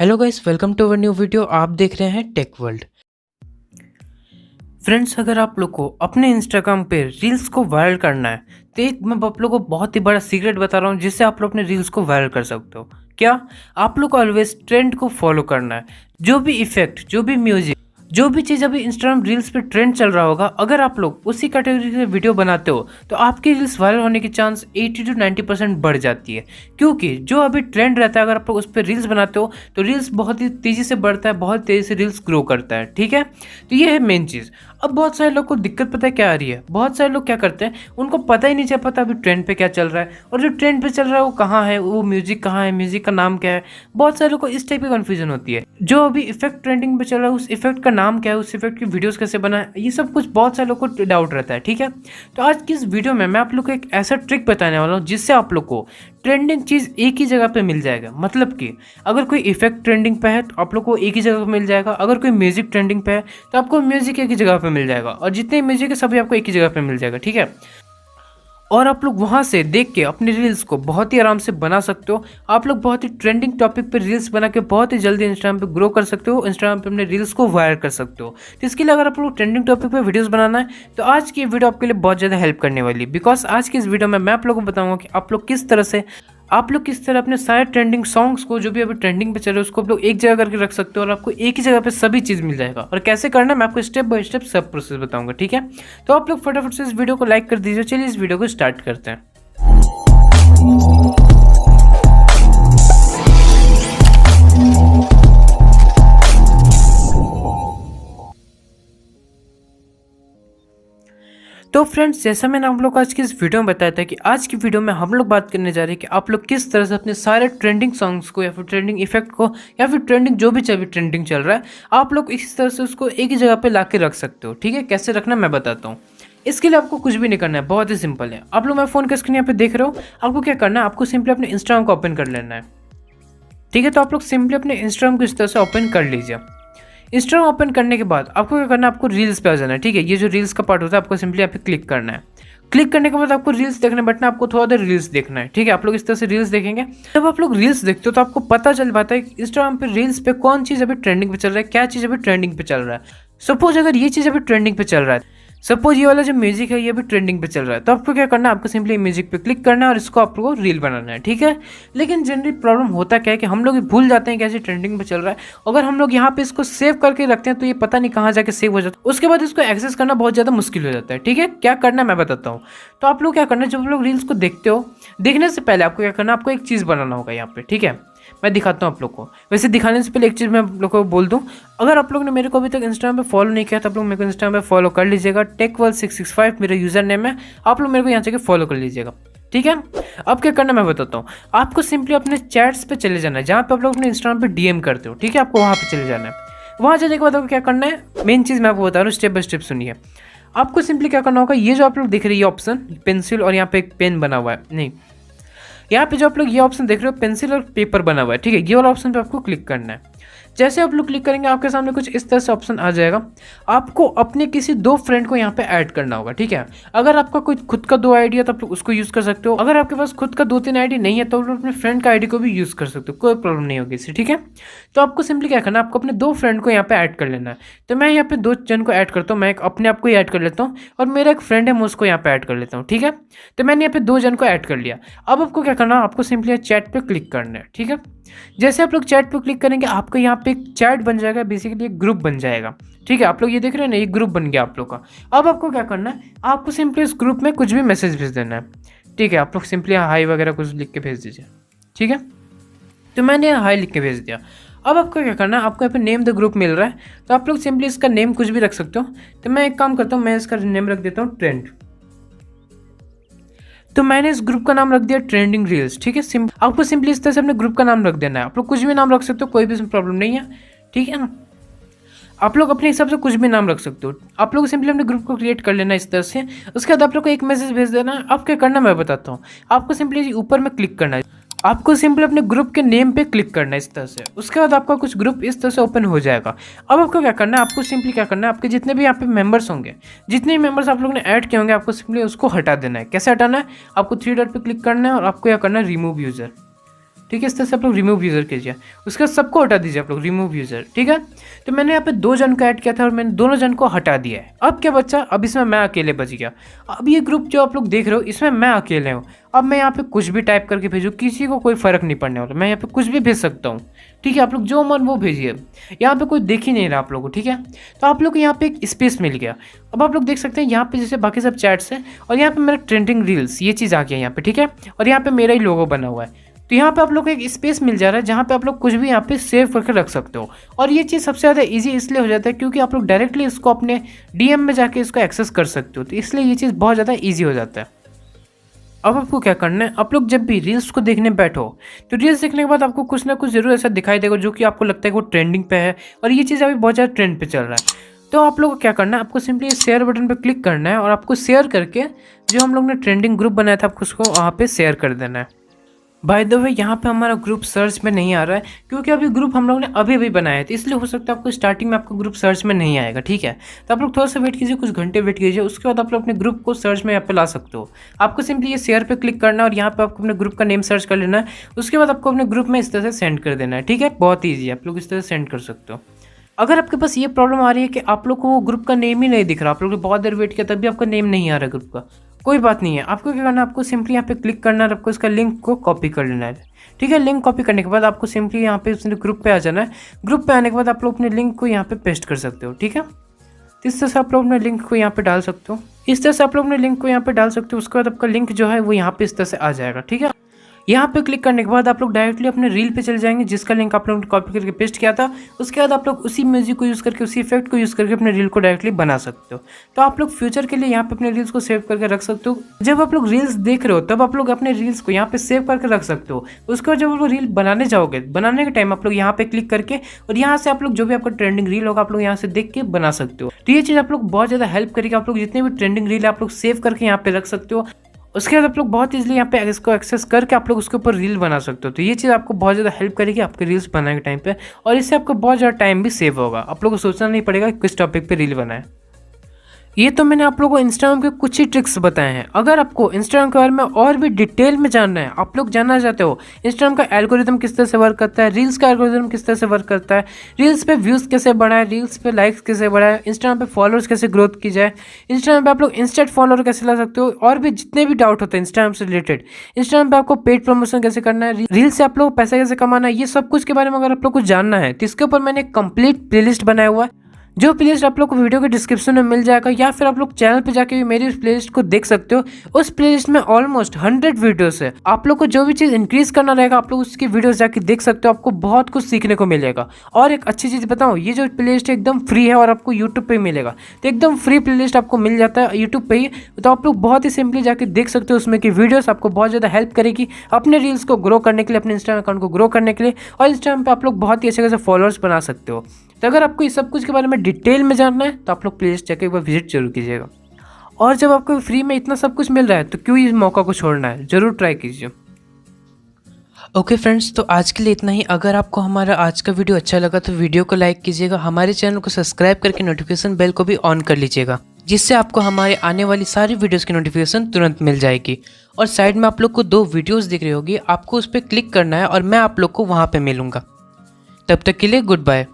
Hello guys, welcome to our new video. आप देख रहे हैं टेक वर्ल्ड। फ्रेंड्स, अगर आप लोग को अपने इंस्टाग्राम पे रील्स को वायरल करना है तो एक मैं आप लोग को बहुत ही बड़ा सीक्रेट बता रहा हूँ जिससे आप लोग अपने रील्स को वायरल कर सकते हो। क्या? आप लोग को ऑलवेज ट्रेंड को फॉलो करना है। जो भी इफेक्ट, जो भी म्यूजिक, जो भी चीज़ अभी इंस्टाग्राम रील्स पे ट्रेंड चल रहा होगा, अगर आप लोग उसी कैटेगरी से वीडियो बनाते हो तो आपकी रील्स वायरल होने की चांस 80 to 90% बढ़ जाती है। क्योंकि जो अभी ट्रेंड रहता है, अगर आप लोग उस पर रील्स बनाते हो तो रील्स बहुत ही तेज़ी से बढ़ता है, बहुत तेज़ी से रील्स ग्रो करता है। ठीक है, तो ये है मेन चीज़। अब बहुत सारे लोग को दिक्कत पता है क्या आ रही है, बहुत सारे लोग क्या करते हैं, उनको पता ही नहीं चल पाता अभी ट्रेंड पे क्या चल रहा है, और जो ट्रेंड पे चल रहा है वो कहाँ है, वो म्यूजिक कहाँ है, म्यूजिक का नाम क्या है। बहुत सारे लोग को इस टाइप की कन्फ्यूजन होती है। जो अभी इफेक्ट ट्रेंडिंग पे चल रहा है उस इफेक्ट का नाम क्या है, उस इफेक्ट की वीडियोस कैसे बना है, ये सब कुछ बहुत सारे लोग को डाउट रहता है। ठीक है, तो आज की इस वीडियो में मैं आप लोग को एक ऐसा ट्रिक बताने वाला हूँ जिससे आप लोग को ट्रेंडिंग चीज़ एक ही जगह पे मिल जाएगा। मतलब कि अगर कोई इफेक्ट ट्रेंडिंग पे है तो आप लोग को एक ही जगह पे मिल जाएगा, अगर कोई म्यूजिक ट्रेंडिंग पे है तो आपको म्यूजिक एक ही जगह पे मिल जाएगा, और जितने म्यूजिक है सभी आपको एक ही जगह पे मिल जाएगा। ठीक है, और आप लोग वहाँ से देख के अपनी रील्स को बहुत ही आराम से बना सकते हो। आप लोग बहुत ही ट्रेंडिंग टॉपिक पे रील्स बना के बहुत ही जल्दी इंस्टाग्राम पे ग्रो कर सकते हो, इंस्टाग्राम पे अपने रील्स को वायरल कर सकते हो। तो इसके लिए अगर आप लोग ट्रेंडिंग टॉपिक पे वीडियोस बनाना है तो आज की वीडियो आपके लिए बहुत ज़्यादा हेल्प करने वाली है। बिकॉज आज की इस वीडियो में मैं आप लोगों को बताऊंगा कि आप लोग किस तरह अपने सारे ट्रेंडिंग सॉन्ग्स को, जो भी अभी ट्रेंडिंग पे चल रहे हैं, उसको आप लोग एक जगह करके रख सकते हो और आपको एक ही जगह पे सभी चीज़ मिल जाएगा। और कैसे करना है मैं आपको स्टेप बाय स्टेप सब प्रोसेस बताऊंगा। ठीक है, तो आप लोग फटाफट से इस वीडियो को लाइक कर दीजिए। चलिए इस वीडियो को स्टार्ट करते हैं। तो फ्रेंड्स, जैसा मैंने आप लोग को आज की इस वीडियो में बताया था कि आज की वीडियो में हम लोग बात करने जा रहे हैं कि आप लोग किस तरह से अपने सारे ट्रेंडिंग सॉन्ग्स को या फिर ट्रेंडिंग इफेक्ट को या फिर ट्रेंडिंग जो भी ट्रेंडिंग चल रहा है, आप लोग इस तरह से उसको एक ही जगह पे ला के रख सकते हो। ठीक है, कैसे रखना मैं बताता हूँ। इसके लिए आपको कुछ भी नहीं करना है, बहुत ही सिंपल है। आप लोग मैं फ़ोन का स्क्रीन यहाँ पे देख रहे हो, आपको क्या करना है, आपको सिंपली अपने इंस्टाग्राम को ओपन कर लेना है। ठीक है, तो आप लोग सिंपली अपने इंस्टाग्राम को इस तरह से ओपन कर लीजिए। इंस्टाग्राम ओपन करने के बाद आपको क्या करना है, आपको रील्स पे आ जाना है। ठीक है, ये जो रील्स का पार्ट होता है आपको सिंपली यहाँ पे क्लिक करना है। क्लिक करने के बाद आपको रील्स देखने बैठना है, आपको थोड़ा देर रील्स देखना है। ठीक है, आप लोग इस तरह से रील्स देखेंगे। जब आप लोग रील्स देखते हो तो आपको पता चल पाता है कि इंस्टाग्राम पे रील्स पे कौन चीज़ अभी ट्रेंडिंग पे चल रहा है, क्या चीज़ अभी ट्रेंडिंग पे चल रहा है। सपोज अगर ये चीज़ अभी ट्रेंडिंग पे चल रहा है, सपोज ये वाला जो म्यूजिक है ये भी ट्रेंडिंग पे चल रहा है, तो आपको क्या करना है, आपको सिंपली म्यूजिक पे क्लिक करना है और इसको आप लोगों को रील बनाना है। ठीक है, लेकिन जनरली प्रॉब्लम होता क्या है कि हम लोग भूल जाते हैं कि ऐसे ट्रेंडिंग पे चल रहा है। अगर हम लोग यहाँ पे इसको सेव करके रखते हैं तो ये पता नहीं कहाँ जाके सेव हो जाता है, उसके बाद इसको एक्सेस करना बहुत ज़्यादा मुश्किल हो जाता है। ठीक है, क्या करना है मैं बताता हूँ। तो आप लोग क्या करना है, जब आप लोग रील्स को देखते हो, देखने से पहले आपको क्या करना है, आपको एक चीज़ बनाना होगा यहाँ पे। ठीक है, मैं दिखाता हूँ आप लोग को। वैसे दिखाने से पहले एक चीज़ मैं आप लोग को बोल दूँ, अगर आप लोग ने मेरे को अभी तक इंस्टाग्राम पे फॉलो नहीं किया तो आप लोग मेरे को इंस्टाग्राम पे फॉलो कर लीजिएगा। टेकवर्ल्ड665 मेरा यूज़र नेम है, आप लोग मेरे को यहाँ से फॉलो कर लीजिएगा। ठीक है, अब क्या करना मैं बताता हूँ। आपको सिंपली अपने चैट्स पे चले जाना है, जहाँ पे आप लोग अपने इंस्टाग्राम पे डीएम करते हो। ठीक है, आपको वहाँ पे चले जाना है। वहाँ जाने के बाद आपको क्या करना है, मेन चीज़ मैं आपको बता रहा हूँ, स्टेप बाय स्टेप सुनिए। आपको सिंपली क्या करना होगा, ये जो आप लोग देख रहे हैं ये ऑप्शन पेंसिल और यहाँ पे एक पेन बना हुआ है, नहीं, यहाँ पे जो आप लोग ये ऑप्शन देख रहे हो पेंसिल और पेपर बना हुआ है। ठीक है, ये वाला ऑप्शन पे आपको क्लिक करना है। जैसे आप लोग क्लिक करेंगे आपके सामने कुछ इस तरह से ऑप्शन आ जाएगा। आपको अपने किसी दो फ्रेंड को यहाँ पे ऐड करना होगा। ठीक है, अगर आपका कोई खुद का दो आईडी है तो आप लोग उसको यूज़ कर सकते हो। अगर आपके पास खुद का 2-3 आईडी नहीं है तो आप लोग अपने फ्रेंड का आईडी को भी यूज़ कर सकते हो, कोई प्रॉब्लम नहीं होगी इससे। ठीक है, तो आपको सिंपली क्या करना है, आपको अपने दो फ्रेंड को यहाँ पे ऐड कर लेना है। तो मैं यहाँ पे 2 जन को ऐड करता हूँ, मैं अपने आप को ही ऐड कर लेता हूँ और मेरा एक फ्रेंड है मैं उसको यहाँ पे ऐड कर लेता हूँ। ठीक है, तो मैंने यहाँ पे 2 जन को ऐड कर लिया। अब आपको क्या करना है, आपको सिंपली चैट पे क्लिक करना है। ठीक है, जैसे आप लोग चैट पे क्लिक करेंगे आपको यहाँ पे एक चैट बन जाएगा, बेसिकली एक ग्रुप बन जाएगा। ठीक है, आप लोग ये देख रहे हैं ना, ये ग्रुप बन गया आप लोग का। अब आपको क्या करना है, आपको सिंपली इस ग्रुप में कुछ भी मैसेज भेज देना है। ठीक है, आप लोग सिंपली हाई वगैरह कुछ लिख के भेज दीजिए। ठीक है, तो मैंने हाई लिख के भेज दिया। अब आपको क्या करना है, आपको यहाँ पे नेम द ग्रुप मिल रहा है, तो आप लोग सिंपली इसका नेम कुछ भी रख सकते हो। तो मैं एक काम करता हूँ, मैं इसका नेम रख देता हूँ ट्रेंड। तो मैंने इस ग्रुप का नाम रख दिया ट्रेंडिंग रील्स। ठीक है, आपको सिंपली इस तरह से अपने ग्रुप का नाम रख देना है। आप लोग कुछ भी नाम रख सकते हो, कोई भी इसमें प्रॉब्लम नहीं है। ठीक है ना, आप लोग अपने हिसाब से कुछ भी नाम रख सकते हो। आप लोग सिंपली अपने ग्रुप को क्रिएट कर लेना इस तरह से। उसके बाद आप लोग को एक मैसेज भेज देना है। अब क्या करना मैं बताता हूँ। आपको सिंपली ऊपर में क्लिक करना है, आपको सिंपली अपने ग्रुप के नेम पे क्लिक करना है इस तरह से। उसके बाद आपका कुछ ग्रुप इस तरह से ओपन हो जाएगा। अब आपको क्या करना है, आपको सिंपली क्या करना है, आपके जितने भी यहाँ पे मेंबर्स होंगे, जितने भी मेंबर्स आप लोगों ने ऐड किए होंगे, आपको सिंपली उसको हटा देना है। कैसे हटाना है, आपको 3 डॉट पे क्लिक करना है और आपको क्या करना है, रिमूव यूज़र। ठीक है। इस तरह से आप लोग रिमूव यूज़र कीजिए, उसके बाद सबको हटा दीजिए आप लोग रिमूव यूज़र, ठीक है। तो मैंने यहाँ पे 2 जन को ऐड किया था और मैंने दोनों जन को हटा दिया है। अब क्या बचा, अब इसमें मैं अकेले बच गया। अब ये ग्रुप जो आप लोग देख रहे हो इसमें मैं अकेले हूँ। अब मैं यहाँ पे कुछ भी टाइप करके भेजूँ, किसी को कोई फ़र्क नहीं पड़ने वाला, मैं यहाँ पे कुछ भी भेज सकता हूँ, ठीक है। आप लोग जो मन वो भेजिए, यहाँ पे कोई देख ही नहीं रहा आप लोगों को, ठीक है। तो आप लोग को यहाँ पे एक स्पेस मिल गया। अब आप लोग देख सकते हैं यहाँ पे जैसे बाकी सब चैट्स हैं और यहाँ पे मेरा ट्रेंडिंग रील्स ये चीज़ आ गया यहाँ पे, ठीक है। और यहाँ पे मेरा ही लोगो बना हुआ है। तो यहाँ पे आप लोग को एक स्पेस मिल जा रहा है जहाँ पे आप लोग कुछ भी यहाँ पे सेव करके रख सकते हो। और ये चीज़ सबसे ज़्यादा इजी इसलिए हो जाता है क्योंकि आप लोग डायरेक्टली इसको अपने डीएम में जाके इसको एक्सेस कर सकते हो, तो इसलिए ये चीज़ बहुत ज़्यादा ईजी हो जाता है। अब आपको क्या करना है, आप लोग जब भी रील्स को देखने बैठो तो रील्स देखने के बाद आपको कुछ ना कुछ जरूर ऐसा दिखाई देगा जो कि आपको लगता है कि वो ट्रेंडिंग पे है और ये चीज़ अभी बहुत ज़्यादा ट्रेंड पे चल रहा है। तो आप लोग को क्या करना है, आपको सिंपली शेयर बटन पे क्लिक करना है और आपको शेयर करके जो हम लोग ने ट्रेंडिंग ग्रुप बनाया था आपको उसको वहाँ पे शेयर कर देना है। बाय द वे यहाँ पे हमारा ग्रुप सर्च में नहीं आ रहा है क्योंकि अभी ग्रुप हम लोग ने अभी बनाया है, तो इसलिए हो सकता है आपको स्टार्टिंग में आपको ग्रुप सर्च में नहीं आएगा, ठीक है। तो आप लोग थोड़ा सा वेट कीजिए, कुछ घंटे वेट कीजिए, उसके बाद आप लोग अपने ग्रुप को सर्च में यहाँ पे ला सकते हो। आपको सिंपली ये शेयर पे क्लिक करना है और यहाँ पे आपको अपने ग्रुप का नेम सर्च कर लेना है। उसके बाद आपको अपने ग्रुप में इस तरह से सेंड कर देना है, ठीक है। बहुत ईजी है, आप लोग इस तरह से सेंड कर सकते हो। अगर आपके पास ये प्रॉब्लम आ रही है कि आप लोग को वो ग्रुप का नेम ही नहीं दिख रहा, आप लोग ने बहुत देर वेट किया तब भी आपका नेम नहीं आ रहा ग्रुप का, कोई बात नहीं है। आपको क्या करना है, आपको सिंपली यहाँ पे क्लिक करना है, आपको इसका लिंक को कॉपी कर लेना है, ठीक है। लिंक कॉपी करने के बाद आपको सिंपली यहाँ पे ग्रुप पे आ जाना है। ग्रुप पे आने के बाद आप लोग अपने लिंक को यहाँ पे पेस्ट कर सकते हो, ठीक है। तो इस तरह से आप लोग अपने लिंक को यहाँ पे डाल सकते हो, इस तरह से आप लोग अपने लिंक को यहाँ पे डाल सकते हो। उसके बाद आपका लिंक जो है वो यहाँ पे इस तरह से आ जाएगा, ठीक है। यहाँ पे क्लिक करने के बाद आप लोग डायरेक्टली अपने रील पे चले जाएंगे जिसका लिंक आप लोगों ने कॉपी करके पेस्ट किया था। उसके बाद आप लोग उसी म्यूजिक को यूज़ करके, उसी इफेक्ट को यूज़ करके अपने रील को डायरेक्टली बना सकते हो। तो आप लोग फ्यूचर के लिए यहाँ पे अपने रील्स को सेव करके रख सकते हो। जब आप लोग रील्स देख रहे हो तब आप लोग अपने रील्स को यहाँ पे सेव करके रख सकते हो। उसके बाद जब आप लोग रील बनाने जाओगे, बनाने के टाइम आप लोग यहाँ पे क्लिक करके और यहाँ से आप लोग जो भी आपका ट्रेंडिंग रील होगा आप लोग यहाँ से देख के बना सकते हो। तो ये चीज़ आप लोग बहुत ज़्यादा हेल्प करेगी। आप लोग जितने भी ट्रेंडिंग रील आप लोग सेव करके यहाँ पे रख सकते हो। उसके बाद आप लोग बहुत इजीली यहाँ पे इसको एक्सेस करके आप लोग उसके ऊपर रील बना सकते हो। तो ये चीज़ आपको बहुत ज़्यादा हेल्प करेगी आपके रील्स बनाने के टाइम पे, और इससे आपको बहुत ज़्यादा टाइम भी सेव होगा। आप लोगों को सोचना नहीं पड़ेगा किस टॉपिक पे रील बनाए। ये तो मैंने आप लोगों को इंस्टाग्राम के कुछ ही ट्रिक्स बताए हैं। अगर आपको इंस्टाग्राम के बारे में और भी डिटेल में जानना है, आप लोग जानना चाहते हो इंस्टाग्राम का एल्गोरिथम किस तरह से वर्क करता है, रील्स का एल्गोरिथम किस तरह से वर्क करता है, रील्स पे व्यूज़ कैसे बढ़ाए, रील्स पे लाइक्स कैसे बढ़ाए, इंस्टाग्राम पे फॉलोअर्स कैसे ग्रोथ की जाए, इंस्टाग्राम पे आप लोग इंस्टेंट फॉलोअर कैसे ला सकते हो, और भी जितने भी डाउट होते हैं इंस्टाग्राम से रिलेटेड, इंस्टाग्राम पे आपको पेड प्रमोशन कैसे करना है, रील से आप लोग पैसा कैसे कमाना है, ये सब कुछ के बारे में अगर आप लोग को जानना है तो इसके ऊपर मैंने एक कंप्लीट प्लेलिस्ट बनाया हुआ है, जो प्लेलिस्ट आप लोग को वीडियो के डिस्क्रिप्शन में मिल जाएगा, या फिर आप लोग चैनल पे जाके भी मेरी उस प्लेलिस्ट को देख सकते हो। उस प्लेलिस्ट में ऑलमोस्ट 100 वीडियोस है। आप लोग को जो भी चीज़ इंक्रीज करना रहेगा आप लोग उसकी वीडियोस जाके देख सकते हो, आपको बहुत कुछ सीखने को मिलेगा। और एक अच्छी चीज़ बताऊँ, ये जो प्लेलिस्ट है एकदम फ्री है और आपको यूट्यूब पे मिलेगा। तो एकदम फ्री प्लेलिस्ट आपको मिल जाता है यूट्यूब पे ही, तो आप लोग बहुत ही सिंपली जाके देख सकते हो उसमें की वीडियोस आपको बहुत ज़्यादा हेल्प करेगी अपने रील्स को ग्रो करने के लिए, अपने इंस्टाग्राम अकाउंट को ग्रो करने के लिए, और इंस्टाग्राम पे आप लोग बहुत ही अच्छे खासे फॉलोअर्स बना सकते हो। तो अगर आपको इस सब कुछ के बारे में डिटेल में जानना है तो आप लोग प्लेलिस्ट जाके एक बार विजिट जरूर कीजिएगा। और जब आपको फ्री में इतना सब कुछ मिल रहा है तो क्यों इस मौका को छोड़ना है, जरूर ट्राई कीजिए। ओके फ्रेंड्स, तो आज के लिए इतना ही। अगर आपको हमारा आज का वीडियो अच्छा लगा तो वीडियो को लाइक कीजिएगा, हमारे चैनल को सब्सक्राइब करके नोटिफिकेशन बेल को भी ऑन कर लीजिएगा, जिससे आपको हमारे आने वाली सारी वीडियोस की नोटिफिकेशन तुरंत मिल जाएगी। और साइड में आप लोग को 2 वीडियोस दिख रही होगी, आपको उस पर क्लिक करना है और मैं आप लोग को वहाँ पे मिलूंगा। तब तक के लिए गुड बाय।